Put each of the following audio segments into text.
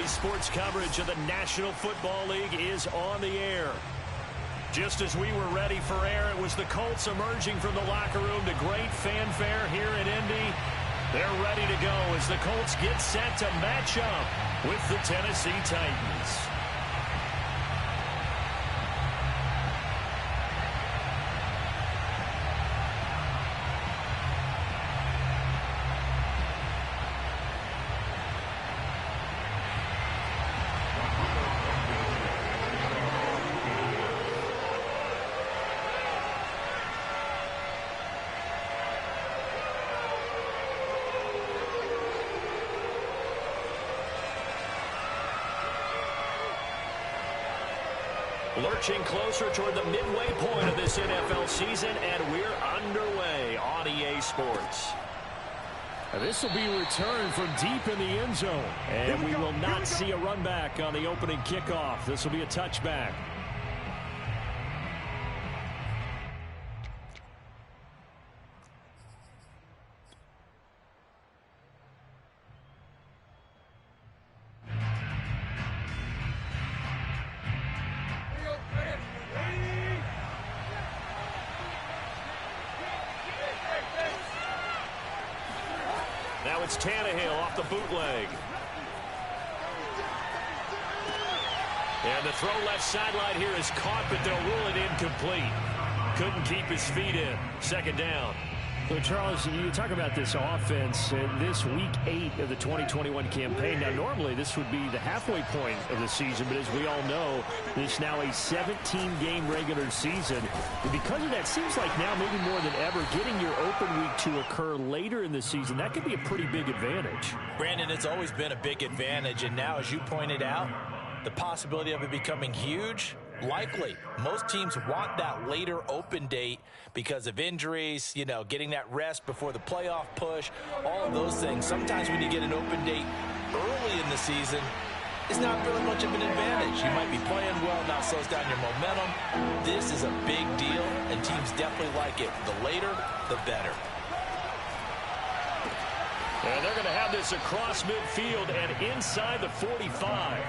Sports coverage of the National Football League is on the air. Just as we were ready for air, it was the Colts emerging from the locker room to great fanfare here in Indy. They're ready to go as the Colts get set to match up with the Tennessee Titans. Lurching closer toward the midway point of this NFL season, and we're underway on EA Sports. This will be returned from deep in the end zone, and we will not see a run back on the opening kickoff. This will be a touchback. Now it's Tannehill off the bootleg. And the throw left sideline here is caught, but they'll rule it incomplete. Couldn't keep his feet in. Second down. So, Charles, you talk about this offense this week 8 of the 2021 campaign. Now, normally this would be the halfway point of the season, but as we all know, this is now a 17-game regular season. And because of that, seems like now maybe more than ever, getting your open week to occur later in the season, that could be a pretty big advantage. Brandon, it's always been a big advantage, and now, as you pointed out, the possibility of it becoming huge, likely. Most teams want that later open date because of injuries, you know, getting that rest before the playoff push, all of those things. Sometimes when you get an open date early in the season, it's not really much of an advantage. You might be playing well, now slows down your momentum. This is a big deal, and teams definitely like it. The later, the better. And they're going to have this across midfield and inside the 45.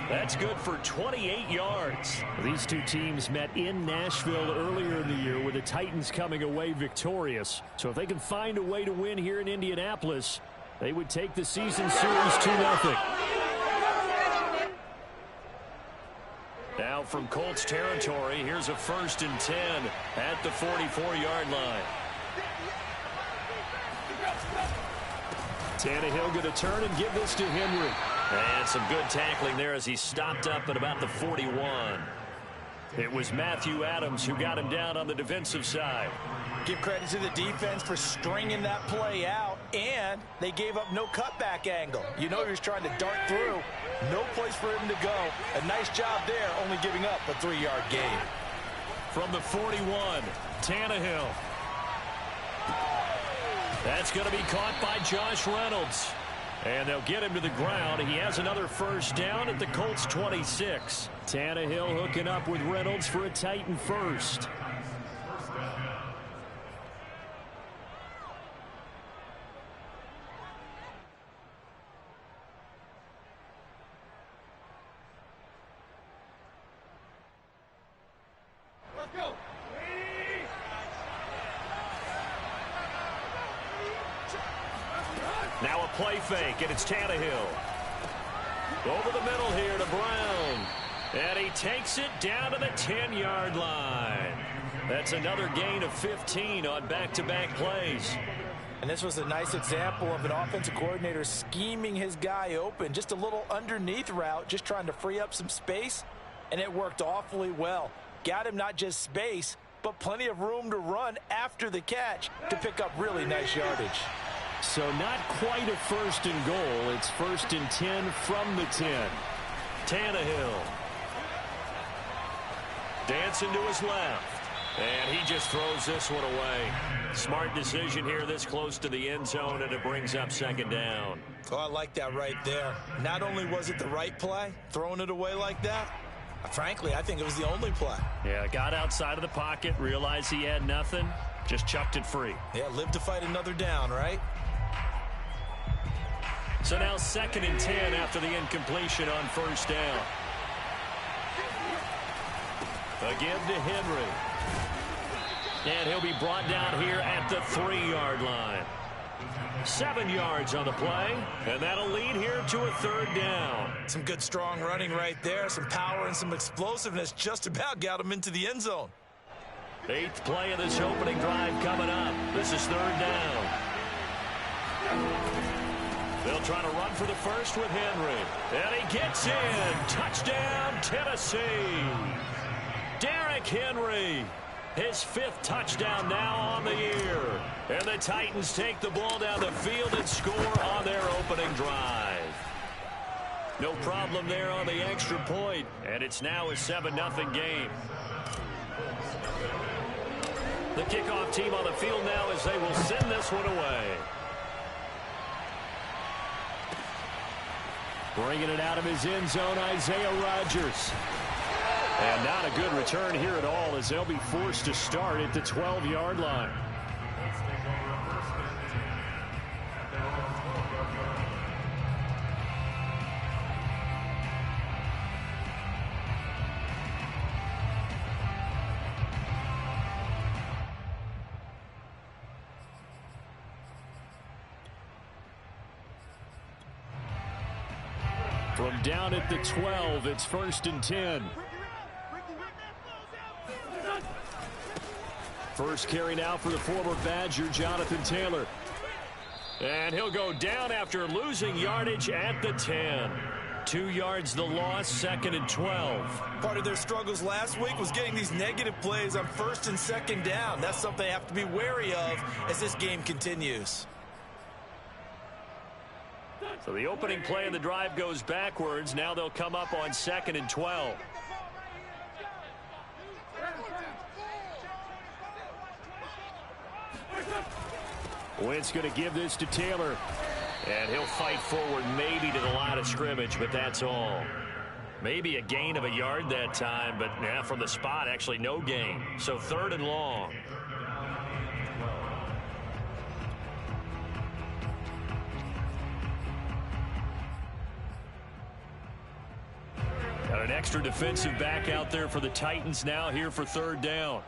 That's good for 28 yards. These two teams met in Nashville earlier in the year with the Titans coming away victorious. So if they can find a way to win here in Indianapolis, they would take the season series 2-0. Now from Colts territory, here's a 1st and 10 at the 44-yard line. Tannehill going to turn and give this to Henry. And some good tackling there as he stopped up at about the 41. It was Matthew Adams who got him down on the defensive side. Give credit to the defense for stringing that play out, and they gave up no cutback angle. You know he was trying to dart through. No place for him to go. A nice job there, only giving up a 3-yard gain. From the 41, Tannehill. That's going to be caught by Josh Reynolds. And they'll get him to the ground. He has another 1st down at the Colts 26. Tannehill hooking up with Reynolds for a Titan first. Let's go. Now a play fake, and it's Tannehill. Over the middle here to Brown. And he takes it down to the 10-yard line. That's another gain of 15 on back-to-back plays. And this was a nice example of an offensive coordinator scheming his guy open. Just a little underneath route, just trying to free up some space. And it worked awfully well. Got him not just space, but plenty of room to run after the catch to pick up really nice yardage. So not quite a 1st and goal. It's 1st and 10 from the 10. Tannehill. Dancing to his left. And he just throws this one away. Smart decision here this close to the end zone, and it brings up 2nd down. Oh, I like that right there. Not only was it the right play, throwing it away like that, frankly, I think it was the only play. Yeah, got outside of the pocket, realized he had nothing, just chucked it free. Yeah, live to fight another down, right? So now 2nd and 10 after the incompletion on first down. Again to Henry. And he'll be brought down here at the 3-yard line. 7 yards on the play, and that'll lead here to a 3rd down. Some good strong running right there. Some power and some explosiveness just about got him into the end zone. 8th play of this opening drive coming up. This is 3rd down. They'll try to run for the first with Henry. And he gets in. Touchdown, Tennessee. Derrick Henry. His 5th touchdown now on the year. And the Titans take the ball down the field and score on their opening drive. No problem there on the extra point. And it's now a 7-0 game. The kickoff team on the field now as they will send this one away. Bringing it out of his end zone, Isaiah Rodgers. And not a good return here at all as they'll be forced to start at the 12-yard line. From down at the 12, it's 1st and 10. First carry now for the former Badger, Jonathan Taylor. And he'll go down after losing yardage at the 10. 2 yards the loss, 2nd and 12. Part of their struggles last week was getting these negative plays on 1st and 2nd down. That's something they have to be wary of as this game continues. So the opening play of the drive goes backwards. Now they'll come up on 2nd and 12. Wentz going to give this to Taylor. And he'll fight forward maybe to the line of scrimmage, but that's all. Maybe a gain of a yard that time, but from the spot, actually no gain. So 3rd and long. Got an extra defensive back out there for the Titans now here for 3rd down.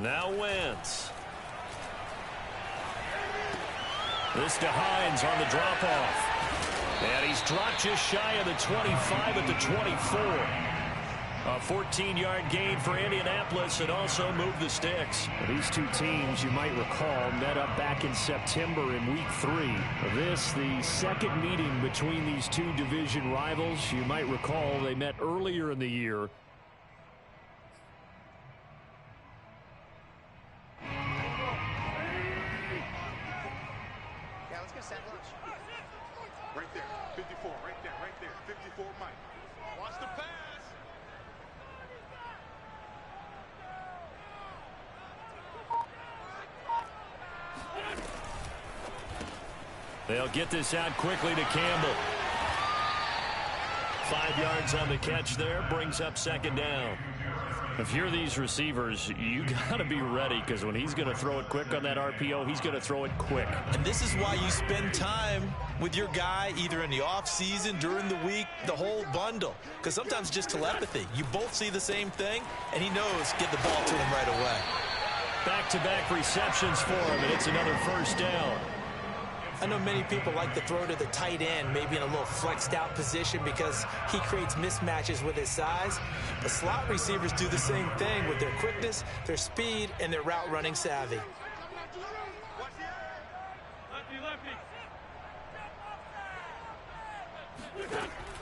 Now Wentz. This to Hines on the drop-off. And he's dropped just shy of the 25 at the 24. A 14-yard gain for Indianapolis and also moved the sticks. These two teams, you might recall, met up back in September in Week 3. This, the second meeting between these two division rivals. You might recall they met earlier in the year. Right there, 54, right there, 54, Mike. Watch the pass. They'll get this out quickly to Campbell. 5 yards on the catch there, brings up 2nd down. If you're these receivers, you got to be ready because when he's going to throw it quick on that RPO, he's going to throw it quick. And this is why you spend time with your guy either in the offseason, during the week, the whole bundle. Because sometimes just telepathy. You both see the same thing, and he knows get the ball to him right away. Back-to-back receptions for him, and it's another 1st down. I know many people like to throw to the tight end, maybe in a little flexed out position because he creates mismatches with his size. But slot receivers do the same thing with their quickness, their speed, and their route running savvy.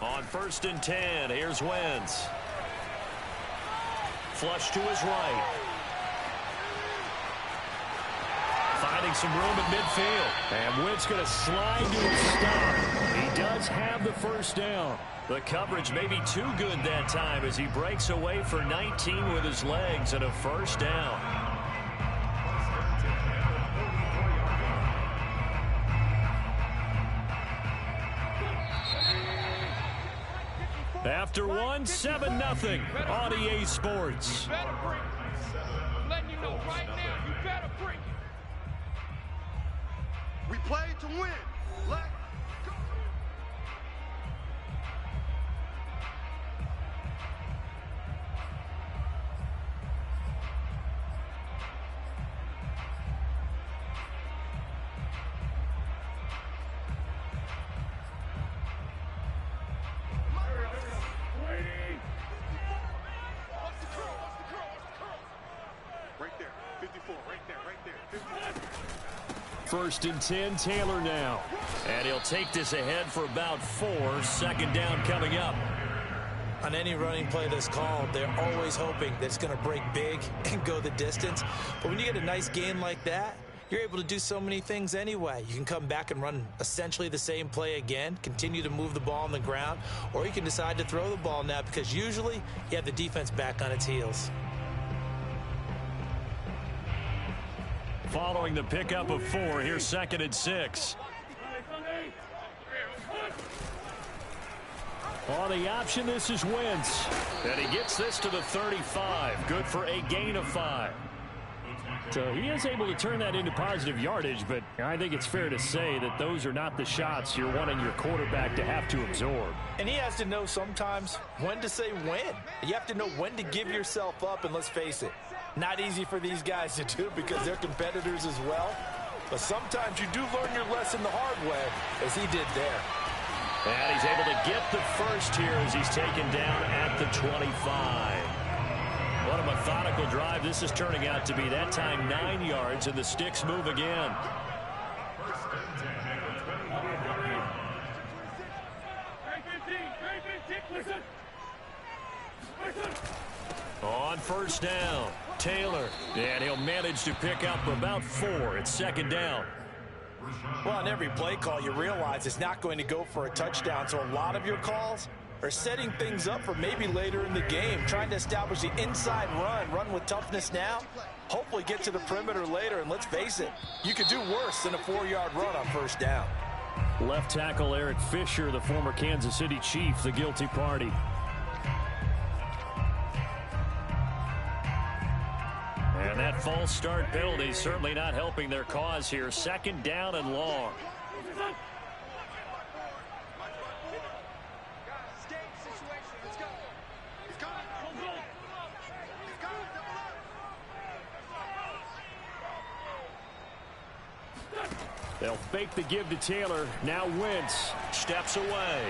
On 1st and 10, here's Wentz. Flush to his right. Finding some room at midfield. And Wentz going to slide to a stop. He does have the 1st down. The coverage may be too good that time as he breaks away for 19 with his legs and a 1st down. After one, 7-0 on EA Sports. You better bring it. I'm letting you know right now, you better bring it. We play to win. Let's go. Right there, 54, right there, 54. First and 10, Taylor now. And he'll take this ahead for about 4. Second down coming up. On any running play that's called, they're always hoping that it's going to break big and go the distance. But when you get a nice gain like that, you're able to do so many things anyway. You can come back and run essentially the same play again, continue to move the ball on the ground, or you can decide to throw the ball now because usually you have the defense back on its heels. Following the pickup of 4, here's second and 6. On the option, this is Wentz. And he gets this to the 35. Good for a gain of 5. So he is able to turn that into positive yardage, but I think it's fair to say that those are not the shots you're wanting your quarterback to have to absorb. And he has to know sometimes when to say when. You have to know when to give yourself up, and let's face it, not easy for these guys to do because they're competitors as well. But sometimes you do learn your lesson the hard way, as he did there. And he's able to get the first here as he's taken down at the 25. What a methodical drive this is turning out to be. That time 9 yards, and the sticks move again. On first down, Taylor. And he'll manage to pick up about 4. It's second down. Well, on every play call, you realize it's not going to go for a touchdown. So a lot of your calls are setting things up for maybe later in the game, trying to establish the inside run with toughness now, hopefully get to the perimeter later. And let's face it, you could do worse than a 4-yard run on first down. Left tackle Eric Fisher, the former Kansas City Chief, the guilty party. And that false start penalty certainly not helping their cause here. Second down and long. They'll fake the give to Taylor. Now Wentz steps away.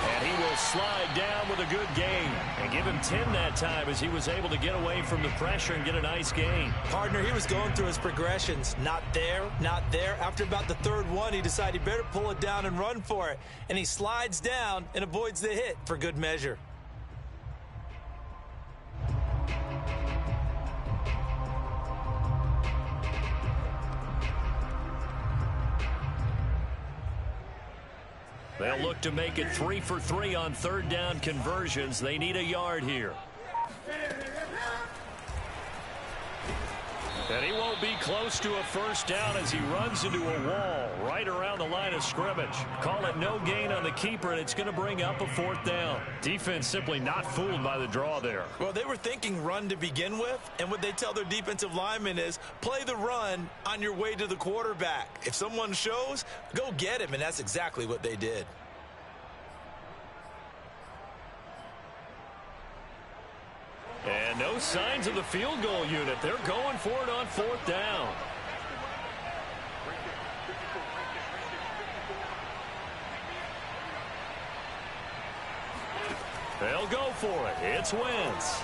And he will slide down with a good gain. And give him 10 that time as he was able to get away from the pressure and get a nice gain. Partner, he was going through his progressions. Not there, not there. After about the third one, he decided he better pull it down and run for it. And he slides down and avoids the hit for good measure. They'll look to make it 3 for 3 on third down conversions. They need a yard here. And he won't be close to a first down as he runs into a wall right around the line of scrimmage. Call it no gain on the keeper, and it's going to bring up a 4th down. Defense simply not fooled by the draw there. Well, they were thinking run to begin with, and what they tell their defensive linemen is play the run on your way to the quarterback. If someone shows, go get him, and that's exactly what they did. And no signs of the field goal unit. They're going for it on 4th down. They'll go for it. It's Wentz.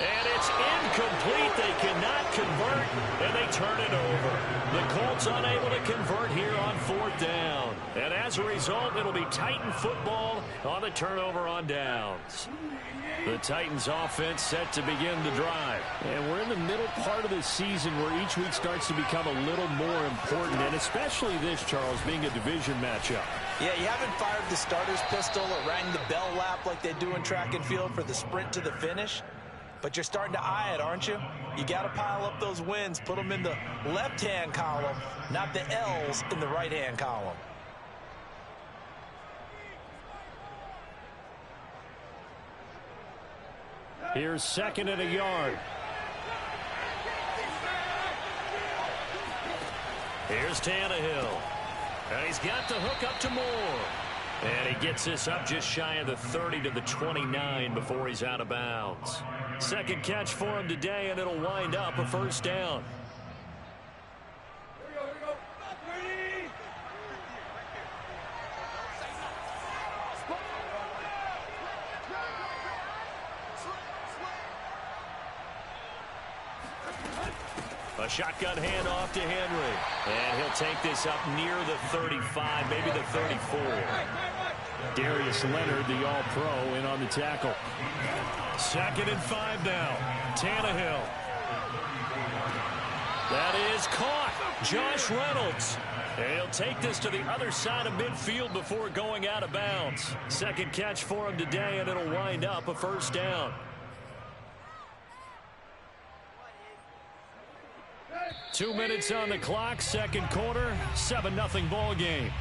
And it's incomplete. They cannot convert, and they turn it over. The Colts unable to convert here on 4th down. And as a result, it'll be Titan football on the turnover on downs. The Titans offense set to begin the drive. And we're in the middle part of the season where each week starts to become a little more important, and especially this, Charles, being a division matchup. Yeah, you haven't fired the starter's pistol or rang the bell lap like they do in track and field for the sprint to the finish. But you're starting to eye it, aren't you? You got to pile up those wins, put them in the left-hand column, not the L's in the right-hand column. Here's second and a yard. Here's Tannehill. And he's got the hook up to Moore. And he gets this up just shy of the 30 to the 29 before he's out of bounds. Second catch for him today, and it'll wind up a first down. A shotgun handoff to Henry. And he'll take this up near the 35, maybe the 34. Darius Leonard, the all-pro, in on the tackle. 2nd and 5 now. Tannehill. That is caught. Josh Reynolds. And he'll take this to the other side of midfield before going out of bounds. Second catch for him today, and it'll wind up a first down. 2 minutes on the clock, second quarter, 7-0 ball game.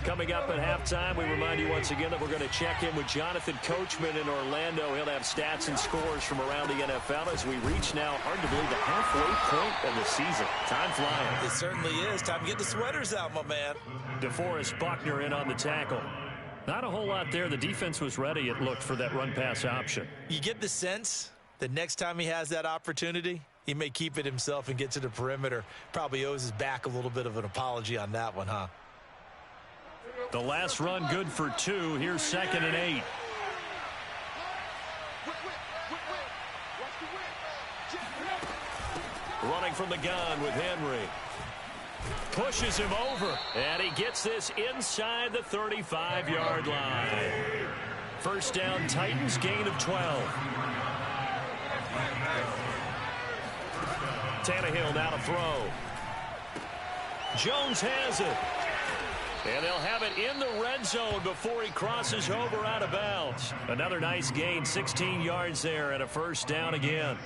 Coming up at halftime, we remind you once again that we're going to check in with Jonathan Coachman in Orlando. He'll have stats and scores from around the NFL as we reach now, hard to believe, the halfway point of the season. Time flying. It certainly is. Time to get the sweaters out, my man. DeForest Buckner in on the tackle. Not a whole lot there. The defense was ready, it looked, for that run-pass option. You get the sense that next time he has that opportunity, he may keep it himself and get to the perimeter. Probably owes his back a little bit of an apology on that one, huh? The last run good for 2. Here's 2nd and 8. Running from the gun with Henry. Pushes him over, and he gets this inside the 35-yard line. First down, Titans, gain of 12. Tannehill now to throw. Jones has it. And they'll have it in the red zone before he crosses over out of bounds. Another nice gain, 16 yards there, and a first down again.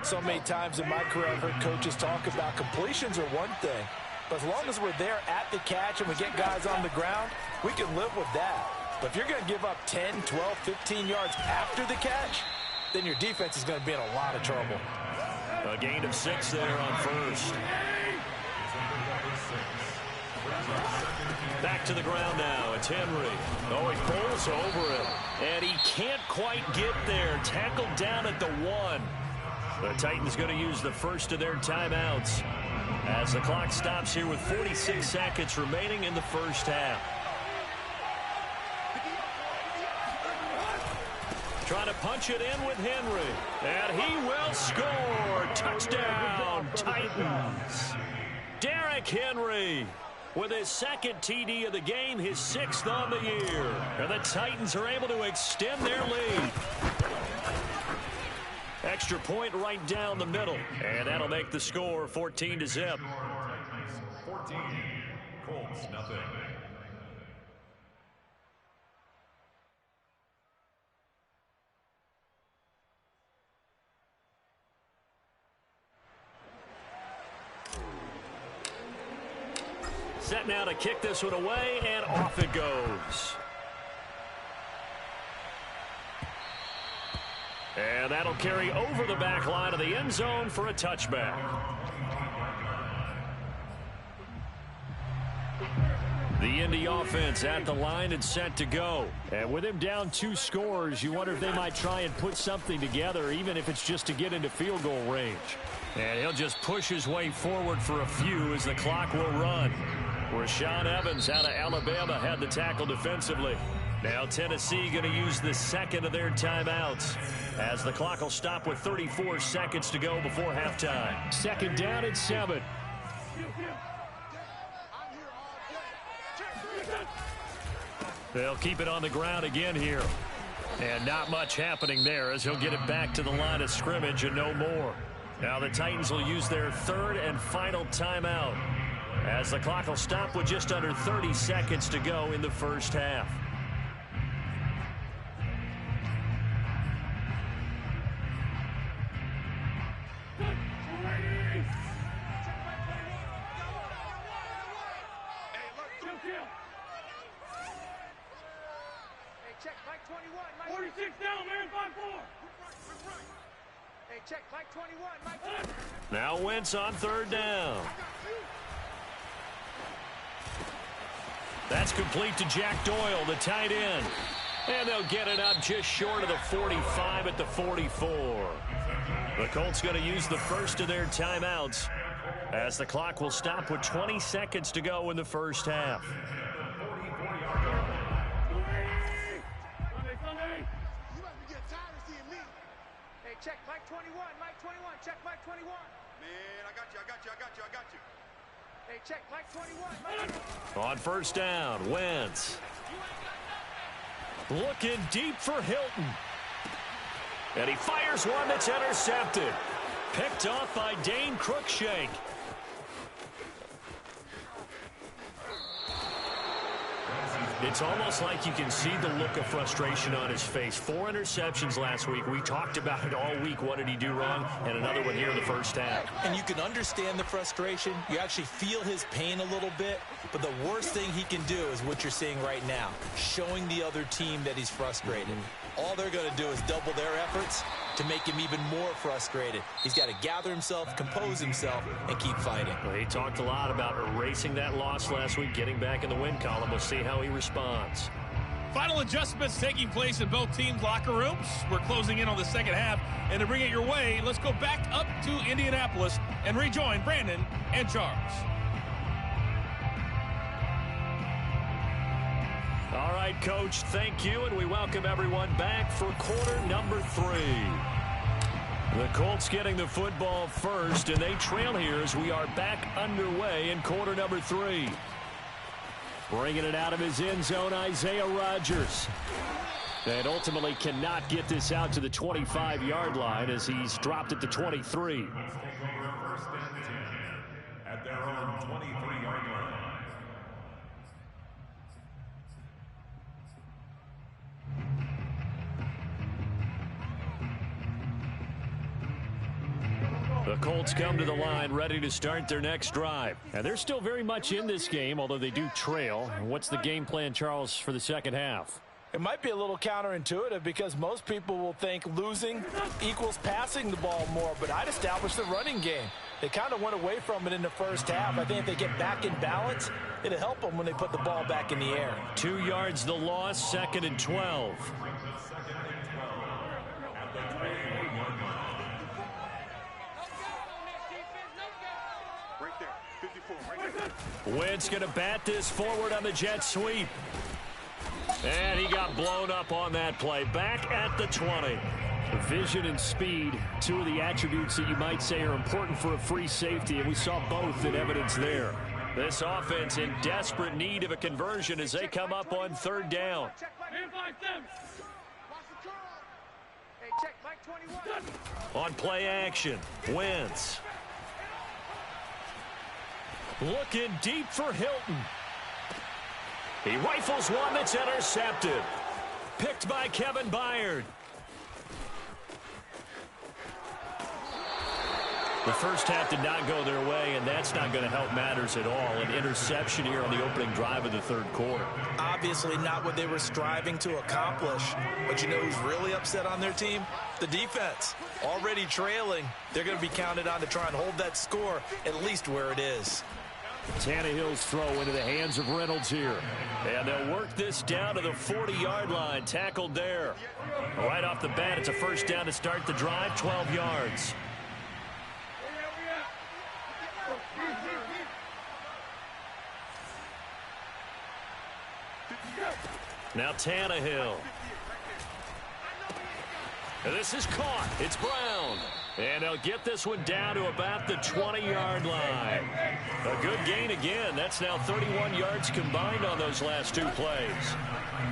So many times in my career, I've heard coaches talk about completions are one thing. But as long as we're there at the catch and we get guys on the ground, we can live with that. But if you're going to give up 10, 12, 15 yards after the catch, then your defense is going to be in a lot of trouble. A gain of 6 there on first. Back to the ground now. It's Henry. Oh, he pulls over it. And he can't quite get there. Tackled down at the 1. The Titans going to use the first of their timeouts as the clock stops here with 46 seconds remaining in the first half. Trying to punch it in with Henry. And he will score. Touchdown, Titans. Derrick Henry with his second TD of the game, his 6th on the year. And the Titans are able to extend their lead. Extra point right down the middle. And that'll make the score 14-0. 14, Colts, nothing. Set now to kick this one away, and off it goes. And that'll carry over the back line of the end zone for a touchback. The Indy offense at the line and set to go. And with him down 2 scores, you wonder if they might try and put something together, even if it's just to get into field goal range. And he'll just push his way forward for a few as the clock will run. Rashaan Evans out of Alabama had the tackle defensively. Now Tennessee going to use the second of their timeouts as the clock will stop with 34 seconds to go before halftime. Second down at 7. They'll keep it on the ground again here. And not much happening there as he'll get it back to the line of scrimmage and no more. Now the Titans will use their third and final timeout as the clock will stop with just under 30 seconds to go in the first half. Hey, check, Mike 21, Mike 21. Now Wentz on third down. That's complete to Jack Doyle, the tight end. And they'll get it up just short of the 45 at the 44. The Colts going to use the first of their timeouts as the clock will stop with 20 seconds to go in the first half. You must be getting tired of seeing me. Hey, check, Mike 21, Mike 21, check, Mike 21. Man, I got you. Hey, check, Mike 21, Mike 21. On first down, Wentz. Looking deep for Hilton. And he fires one that's intercepted. Picked off by Dane Cruikshank. It's almost like you can see the look of frustration on his face. 4 interceptions last week. We talked about it all week. What did he do wrong? And another one here in the first half. And you can understand the frustration. You actually feel his pain a little bit. But the worst thing he can do is what you're seeing right now, showing the other team that he's frustrated. All they're going to do is double their efforts to make him even more frustrated. He's got to gather himself, compose himself, and keep fighting. Well, he talked a lot about erasing that loss last week, getting back in the win column. We'll see how he responds. Final adjustments taking place in both teams' locker rooms. We're closing in on the second half. And to bring it your way, let's go back up to Indianapolis and rejoin Brandon and Charles. All right, Coach, thank you, and we welcome everyone back for quarter number 3. The Colts getting the football first, and they trail here as we are back underway in quarter number 3. Bringing it out of his end zone, Isaiah Rodgers. And ultimately cannot get this out to the 25-yard line as he's dropped at the 23. First and 10 at their own 23-yard line. The Colts come to the line ready to start their next drive. And they're still very much in this game, although they do trail. What's the game plan, Charles, for the second half? It might be a little counterintuitive because most people will think losing equals passing the ball more, but I'd establish the running game. They kind of went away from it in the first half. I think if they get back in balance, it'll help them when they put the ball back in the air. 2 yards the loss, 2nd and 12. Right there. 54, right there. Wentz going to bat this forward on the jet sweep. And he got blown up on that play. Back at the 20. Vision and speed, 2 of the attributes that you might say are important for a free safety, and we saw both in evidence there. This offense in desperate need of a conversion as they come up on 3rd down. Hey, check, Mike 21. On play action, Wentz. Looking deep for Hilton. He rifles one that's intercepted. Picked by Kevin Byard. The first half did not go their way, and that's not going to help matters at all. An interception here on the opening drive of the 3rd quarter. Obviously not what they were striving to accomplish. But you know who's really upset on their team? The defense. Already trailing. They're going to be counted on to try and hold that score at least where it is. Tannehill's throw into the hands of Reynolds here. And they'll work this down to the 40-yard line. Tackled there. Right off the bat, it's a first down to start the drive, 12 yards. Now Tannehill. And this is caught. It's Brown. And they'll get this one down to about the 20-yard line. A good gain again. That's now 31 yards combined on those last 2 plays.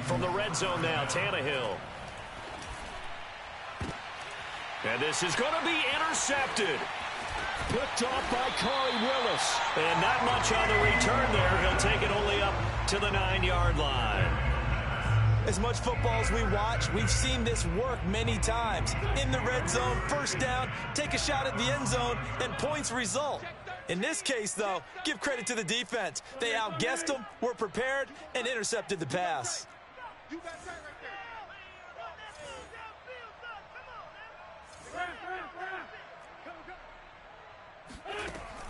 From the red zone now, Tannehill. And this is going to be intercepted. Picked off by Corey Willis. And not much on the return there. He'll take it only up to the 9-yard line. As much football as we watch, we've seen this work many times. In the red zone, first down, take a shot at the end zone, and points result. In this case, though, give credit to the defense. They outguessed them, were prepared, and intercepted the pass.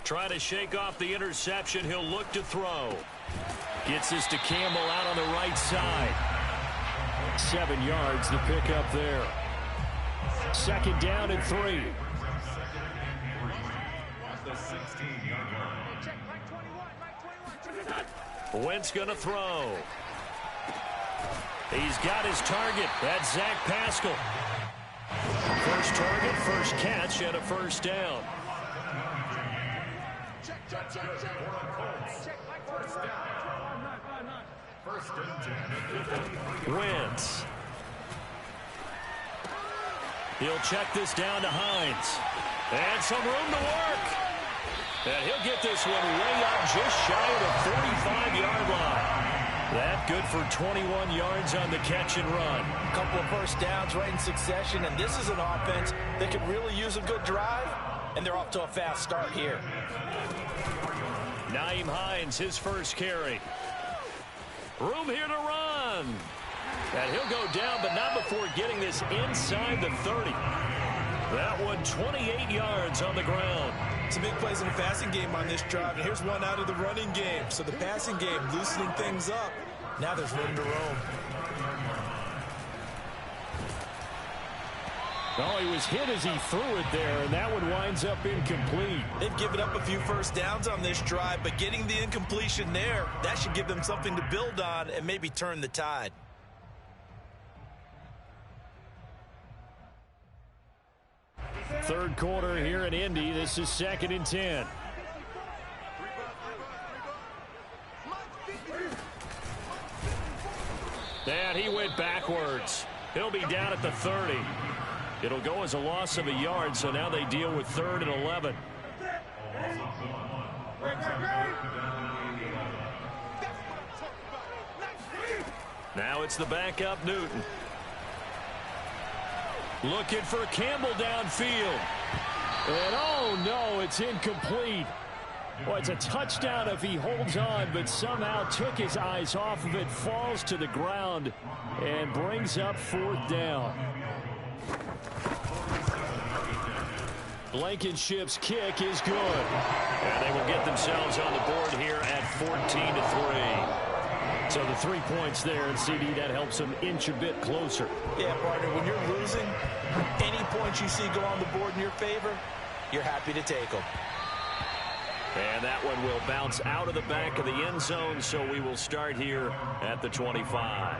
Trying to shake off the interception. He'll look to throw. Gets this to Campbell out on the right side. 7 yards the pickup there. 2nd down and 3. Wentz going to throw. He's got his target. That's Zach Pascal. First target, first catch, and a 1st down. Wentz. He'll check this down to Hines. And some room to work. And he'll get this one way out just shy of the 45-yard line. That good for 21 yards on the catch and run. A couple of 1st downs right in succession, and this is an offense that could really use a good drive, and they're off to a fast start here. Nyheim Hines, his first carry. Room here to run. And he'll go down, but not before getting this inside the 30. That one 28 yards on the ground. Some big plays in the passing game on this drive, and here's one out of the running game. So the passing game loosening things up. Now there's room to roam. Oh, he was hit as he threw it there, and that one winds up incomplete. They've given up a few 1st downs on this drive, but getting the incompletion there, that should give them something to build on and maybe turn the tide. Third quarter here in Indy. This is 2nd and 10. And he went backwards. He'll be down at the 30. It'll go as a loss of a yard, so now they deal with 3rd and 11. Now it's the backup Newton. Looking for Campbell downfield. And oh no, it's incomplete. Well, it's a touchdown if he holds on, but somehow took his eyes off of it, falls to the ground, and brings up 4th down. Blankenship's kick is good. And they will get themselves on the board here at 14-3. So the 3 points there, and CD, that helps them inch a bit closer. Yeah, partner, when you're losing, any points you see go on the board in your favor, you're happy to take them. And that one will bounce out of the back of the end zone, so we will start here at the 25.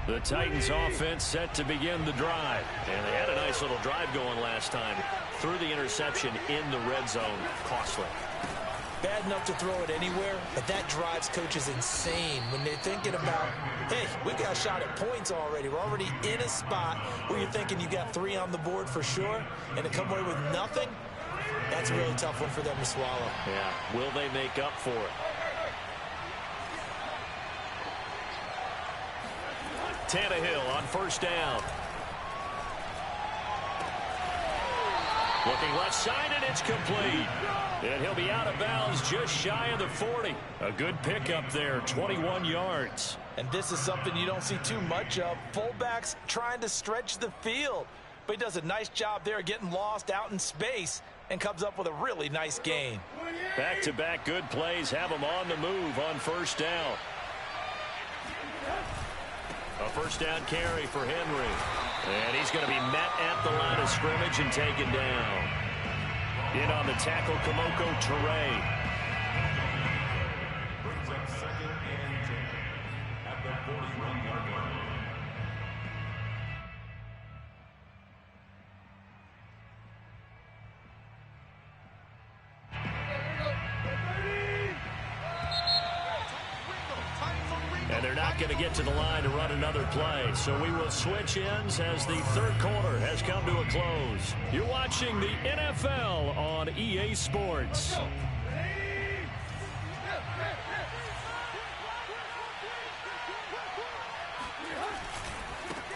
The Titans offense set to begin the drive. And they had a nice little drive going last time. Threw the interception in the red zone. Costly. Bad enough to throw it anywhere, but that drives coaches insane when they're thinking about, hey, we got a shot at points already. We're already in a spot where you're thinking you got 3 on the board for sure, and to come away with nothing, that's a really tough one for them to swallow. Yeah, will they make up for it? Tannehill on 1st down. Looking left side, and it's complete. And he'll be out of bounds just shy of the 40. A good pickup there, 21 yards. And this is something you don't see too much of. Fullbacks trying to stretch the field. But he does a nice job there getting lost out in space and comes up with a really nice gain. Back-to-back good plays have him on the move on 1st down. A 1st down carry for Henry. And he's going to be met at the line of scrimmage and taken down. In on the tackle, Kamoko Toure. Brings up 2nd and 10 at the 41-yard line. And they're not going to get to the line to run another play. So we will switch ends as the 3rd quarter has come to a close. You're watching the NFL on EA Sports.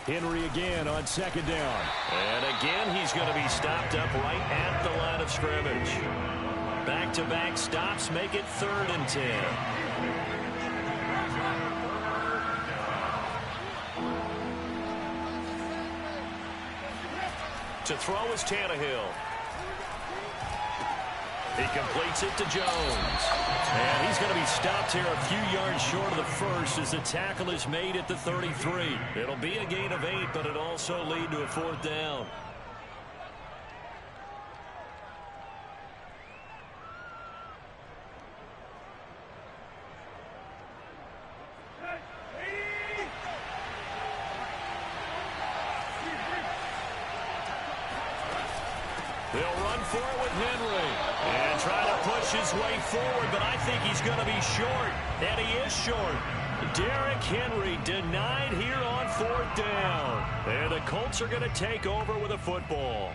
Henry again on 2nd down. And again, he's going to be stopped up right at the line of scrimmage. Back-to-back stops make it 3rd and 10. To throw is Tannehill. He completes it to Jones. And he's going to be stopped here a few yards short of the first as the tackle is made at the 33. It'll be a gain of 8, but it'll also lead to a 4th down. They'll run for it with Henry and try to push his way forward, but I think he's going to be short, and he is short. Derrick Henry denied here on 4th down, and the Colts are going to take over with a football.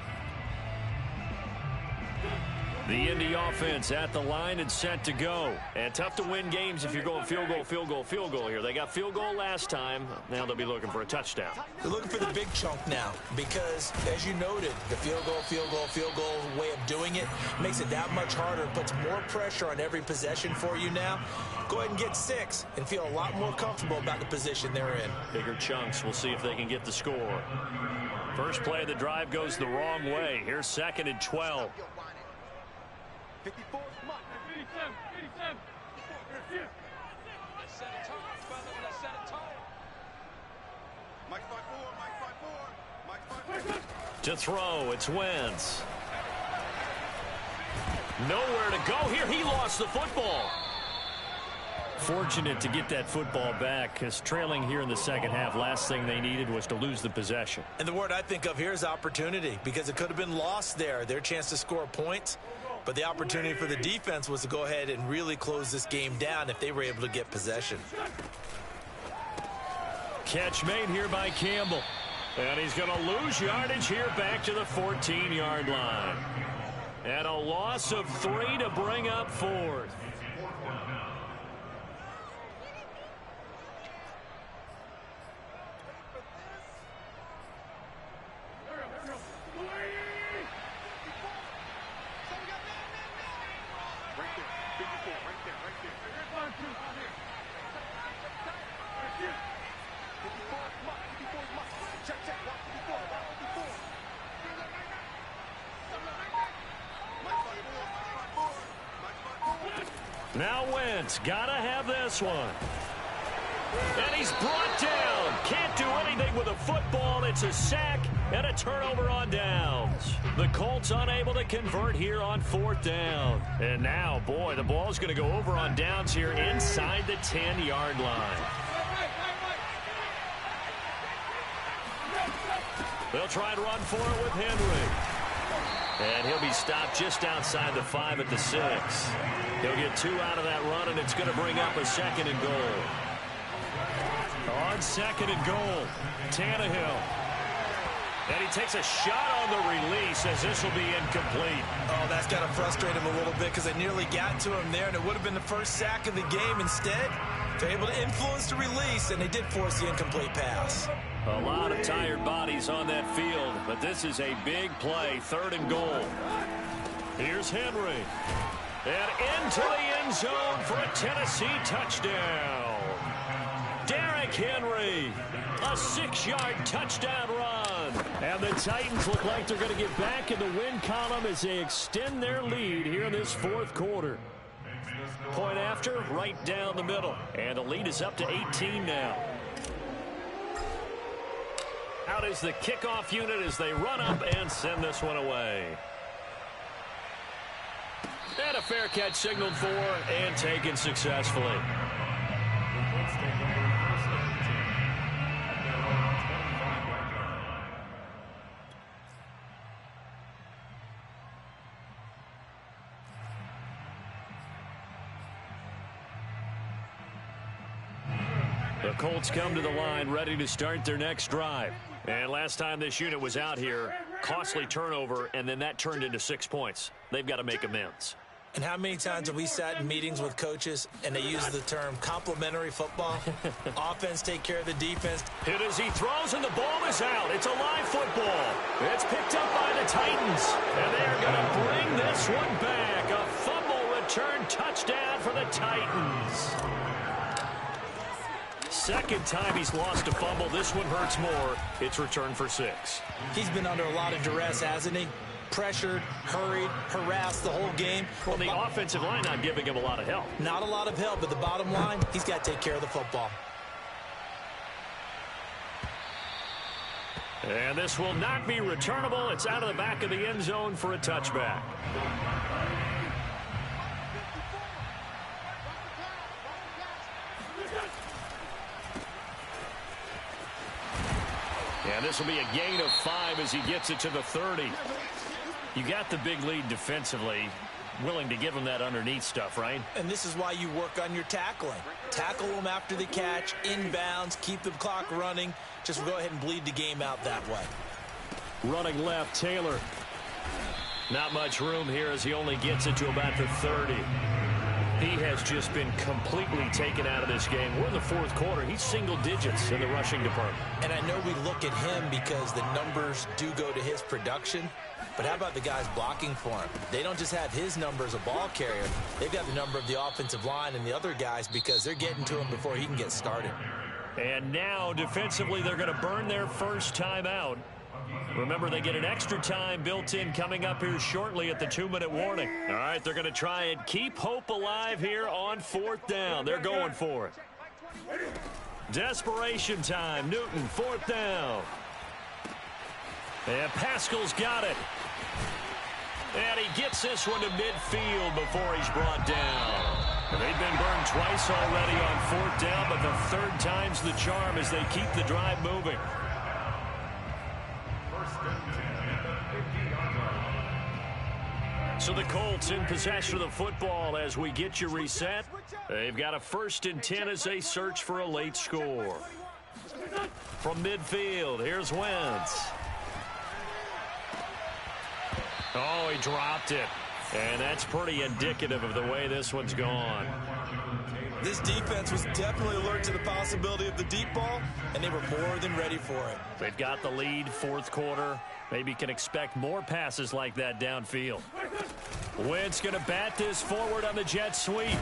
The Indy offense at the line and set to go. And tough to win games if you're going field goal, field goal, field goal here. They got field goal last time. Now they'll be looking for a touchdown. They're looking for the big chunk now because, as you noted, the field goal way of doing it makes it that much harder. It puts more pressure on every possession for you now. Go ahead and get 6 and feel a lot more comfortable about the position they're in. Bigger chunks. We'll see if they can get the score. First play of the drive goes the wrong way. Here's 2nd and 12. 54, Mike. 87. Let's set it tall, brother. Let's set it tall. Mike 5-4, Mike 5-4, Mike 5-4. To throw, it's Wentz. Nowhere to go here. He lost the football. Fortunate to get that football back because trailing here in the second half, last thing they needed was to lose the possession. And the word I think of here is opportunity because it could have been lost there. Their chance to score points. But the opportunity for the defense was to go ahead and really close this game down if they were able to get possession. Catch made here by Campbell. And he's going to lose yardage here back to the 14-yard line. And a loss of 3 to bring up 4th. Now Wentz, gotta have this one. And he's brought down. Can't do anything with a football. It's a sack and a turnover on downs. The Colts unable to convert here on 4th down. And now, boy, the ball's going to go over on downs here inside the 10-yard line. They'll try to run for it with Henry. And he'll be stopped just outside the 5 at the 6. He'll get 2 out of that run, and it's going to bring up a 2nd and goal. On 2nd and goal, Tannehill. And he takes a shot on the release as this will be incomplete. Oh, that's got to frustrate him a little bit because they nearly got to him there, and it would have been the first sack of the game. Instead, they're able to influence the release, and they did force the incomplete pass. A lot of tired bodies on that field, but this is a big play, 3rd and goal. Here's Henry. And into the end zone for a Tennessee touchdown. Derrick Henry, a 6-yard touchdown run. And the Titans look like they're going to get back in the win column as they extend their lead here in this 4th quarter. Point after, right down the middle. And the lead is up to 18 now. Out is the kickoff unit as they run up and send this one away. And a fair catch signaled for and taken successfully. The Colts come to the line ready to start their next drive. And last time this unit was out here, costly turnover, and then that turned into 6 points. They've got to make amends. And how many times have we sat in meetings with coaches and they use the term complementary football? Offense take care of the defense. Hit as he throws, and the ball is out. It's a live football. It's picked up by the Titans. And they're going to bring this one back. A fumble return touchdown for the Titans. second time he's lost a fumble. This one hurts more. It's returned for 6. He's been under a lot of duress, hasn't he? Pressured, hurried, harassed the whole game. Well, the offensive line not giving him a lot of help. Not a lot of help, but the bottom line, he's got to take care of the football. And this will not be returnable. It's out of the back of the end zone for a touchback. And this will be a gain of 5 as he gets it to the 30. You got the big lead defensively. Willing to give him that underneath stuff, right? And this is why you work on your tackling. Tackle them after the catch, inbounds, keep the clock running. Just go ahead and bleed the game out that way. Running left, Taylor. Not much room here as he only gets it to about the 30. He has just been completely taken out of this game. We're in the fourth quarter. He's single digits in the rushing department. And I know we look at him because the numbers do go to his production. But how about the guys blocking for him? They don't just have his number as a ball carrier. They've got the number of the offensive line and the other guys because they're getting to him before he can get started. And now, defensively, they're going to burn their first time out. Remember, they get an extra time built in coming up here shortly at the 2-minute warning. All right, they're going to try and keep hope alive here on 4th down. They're going for it. Desperation time. Newton, 4th down. And Pascal's got it. And he gets this one to midfield before he's brought down. They've been burned twice already on 4th down, but the third time's the charm as they keep the drive moving. So the Colts in possession of the football as we get you reset. They've got a 1st and 10 as they search for a late score. From midfield, here's Wentz. Oh, he dropped it. And that's pretty indicative of the way this one's gone. This defense was definitely alert to the possibility of the deep ball, and they were more than ready for it. They've got the lead, 4th quarter. Maybe can expect more passes like that downfield. Wentz going to bat this forward on the jet sweep.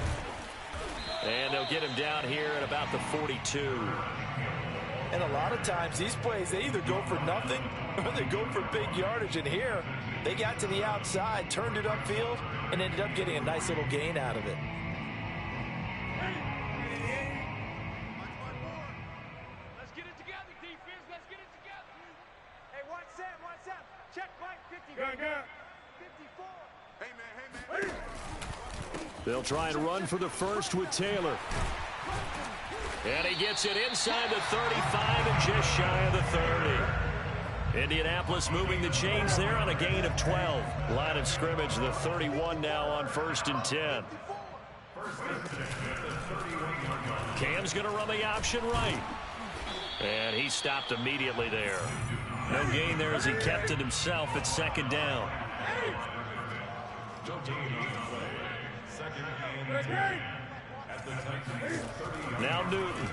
And they'll get him down here at about the 42. And a lot of times these plays, they either go for nothing or they go for big yardage. And here, they got to the outside, turned it upfield, and ended up getting a nice little gain out of it. Let's get it together, defense. Let's get it together. Hey, one set. Check Mike, 50. Go. 54. Hey, man. They'll try and run for the first with Taylor. And he gets it inside the 35 and just shy of the 30. Indianapolis moving the chains there on a gain of 12. Line of scrimmage, the 31 now on 1st and 10. Cam's going to run the option right. And he stopped immediately there. No gain there as he kept it himself at 2nd down. Now Newton.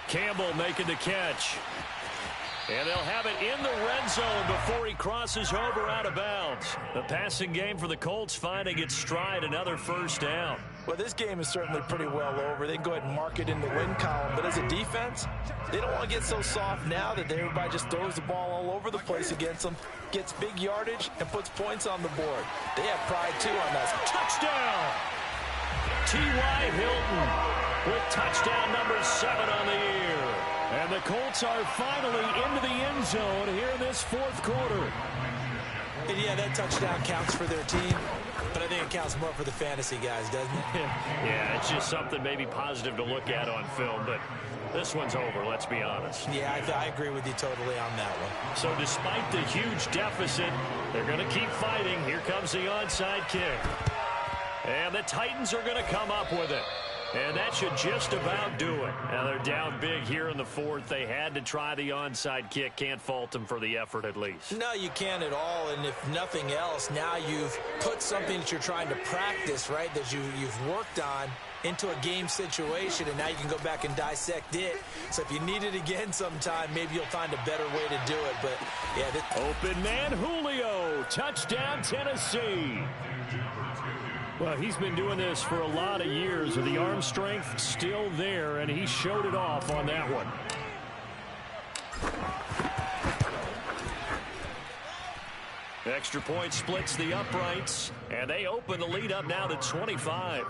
Campbell making the catch. And they'll have it in the red zone before he crosses over out of bounds. The passing game for the Colts finding its stride, another 1st down. Well, this game is certainly pretty well over. They can go ahead and mark it in the win column. But as a defense, they don't want to get so soft now that everybody just throws the ball all over the place against them, gets big yardage, and puts points on the board. They have pride, too, on that. Touchdown! T.Y. Hilton with touchdown number 7 on the year. And the Colts are finally into the end zone here in this 4th quarter. And yeah, that touchdown counts for their team, but I think it counts more for the fantasy guys, doesn't it? Yeah, it's just something maybe positive to look at on film, but this one's over, let's be honest. Yeah, I agree with you totally on that one. So despite the huge deficit, they're going to keep fighting. Here comes the onside kick. And the Titans are going to come up with it. And that should just about do it. Now they're down big here in the 4th. They had to try the onside kick. Can't fault them for the effort at least. No, you can't at all. And if nothing else, now you've put something that you're trying to practice, right, that you've worked on into a game situation, and now you can go back and dissect it. So if you need it again sometime, maybe you'll find a better way to do it. But, yeah. Open man, Julio. Touchdown, Tennessee. Well, he's been doing this for a lot of years, with the arm strength still there, and he showed it off on that one. Extra point splits the uprights, and they open the lead up now to 25.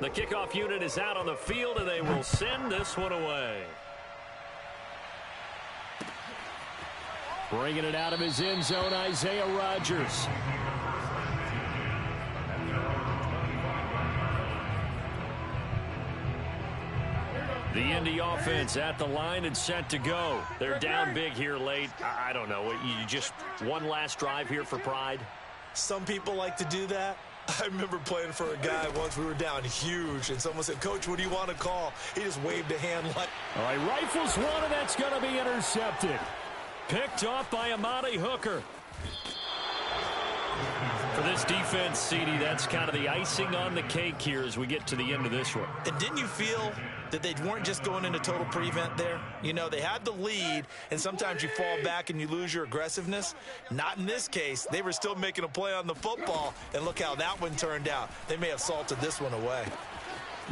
The kickoff unit is out on the field, and they will send this one away. Bringing it out of his end zone, Isaiah Rodgers. The Indy offense at the line and set to go. They're down big here late. I don't know. You just one last drive here for pride? Some people like to do that. I remember playing for a guy once. We were down huge, and someone said, "Coach, what do you want to call?" He just waved a hand like... All right, rifles one, and that's going to be intercepted. Picked off by Amani Hooker. For this defense, CD, that's kind of the icing on the cake here as we get to the end of this one. And didn't you feel that they weren't just going into total prevent there? You know, they had the lead, and sometimes you fall back and you lose your aggressiveness. Not in this case. They were still making a play on the football, and look how that one turned out. They may have salted this one away.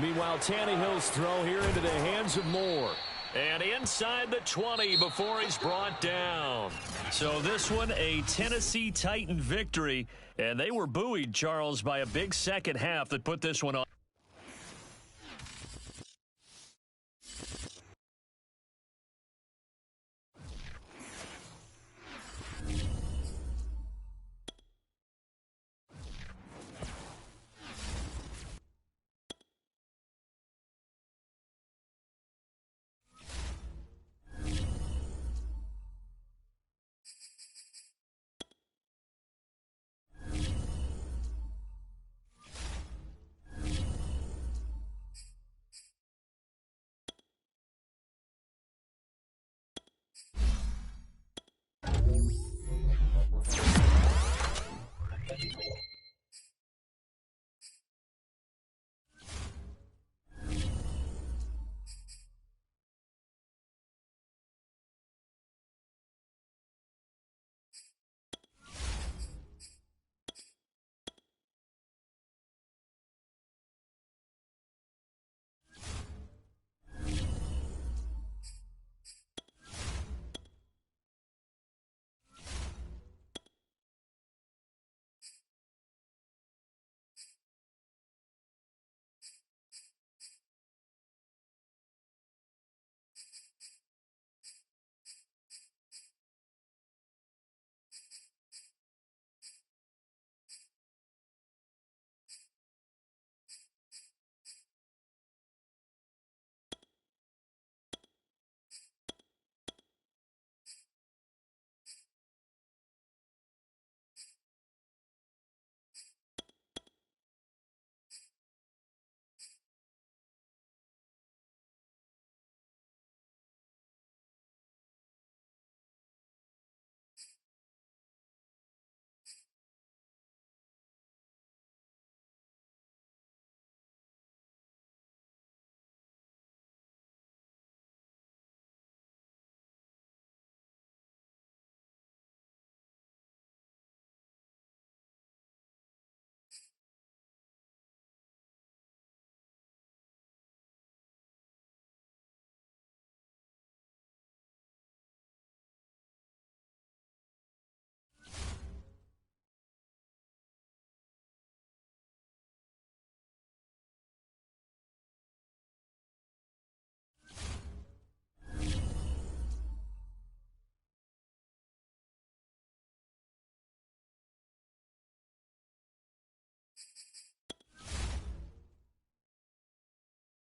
Meanwhile, Tannehill's throw here into the hands of Moore. And inside the 20 before he's brought down. So this one, a Tennessee Titan victory. And they were buoyed, Charles, by a big second half that put this one on.